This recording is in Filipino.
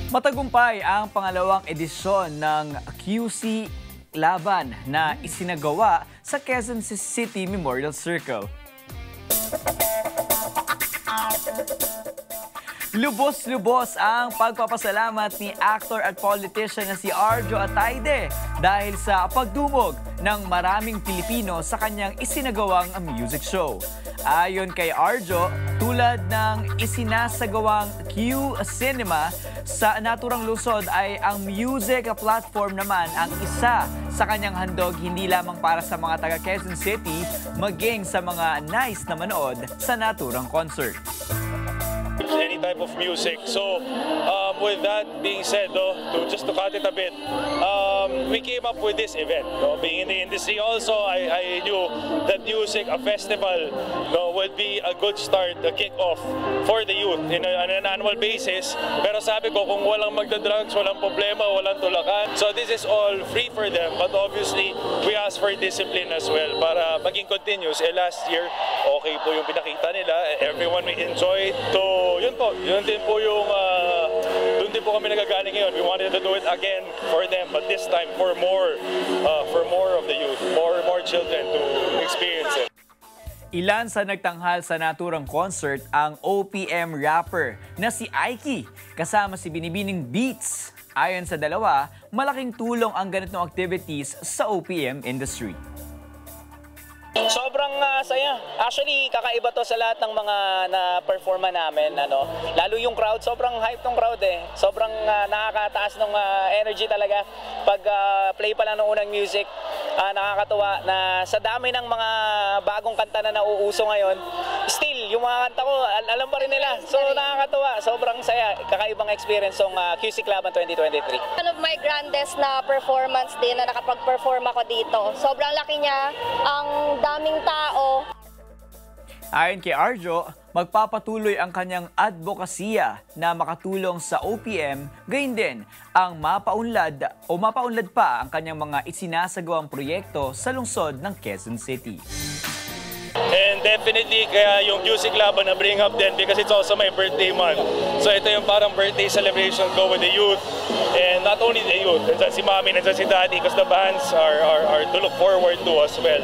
Matagumpay ang pangalawang edisyon ng QC Laban na isinagawa sa Quezon City Memorial Circle. Lubos-lubos ang pagpapasalamat ni actor at politician na si Arjo Ataide dahil sa pagdumog ng maraming Pilipino sa kanyang isinagawang music show. Ayon kay Arjo, tulad ng isinasagawang Q Cinema sa naturang lungsod ay ang music platform naman ang isa sa kanyang handog hindi lamang para sa mga taga Quezon City, maging sa mga nais na manood sa naturang concert. Any type of music. So with that being said, just to cut it a bit, we came up with this event. Being in the industry also, I knew that music, a festival, would be a good start, a kick-off for the youth on an annual basis. Pero sabi ko, kung walang magdadrugs, walang problema, walang tulakan. So this is all free for them, but obviously, we ask for discipline as well para maging continuous. Last year, okay po yung pinakita nila. Everyone may enjoy to yun din po yung doon din po kami nagagaling ngayon. We wanted to do it again for them, but this time for more of the youth, more children to experience it. Ilan sa nagtanghal sa naturang concert ang OPM rapper na si Aiki kasama si Binibining Beats. Ayon sa dalawa, malaking tulong ang ganitong activities sa OPM industry. Sobrang saya. Actually, kakaiba to sa lahat ng mga na-performa namin. Lalo yung crowd, sobrang hype ng crowd eh. Sobrang nakakataas ng energy talaga. Pag play pa lang ng unang music, nakakatuwa na sa dami ng mga bagong kanta na nauuso ngayon, still, yung mga kanta ko, alam pa rin nila. So, nakakatuwa. Sobrang saya. Kakaibang experience ng QC Laban 2023. One of my grandest na performance din na nakapag-perform ako dito. Sobrang laki niya. Ang daming tao. Ayon kay Arjo, magpapatuloy ang kanyang advokasya na makatulong sa OPM, gayon din ang mapaunlad pa ang kanyang mga isinasagawang proyekto sa lungsod ng Quezon City. And definitely, kaya yung Music Laban na bring up din because it's also my birthday month. So ito yung parang birthday celebration ko with the youth. And not only the youth, nandiyan si Mami, nandiyan si Daddy because the bands are to look forward to as well.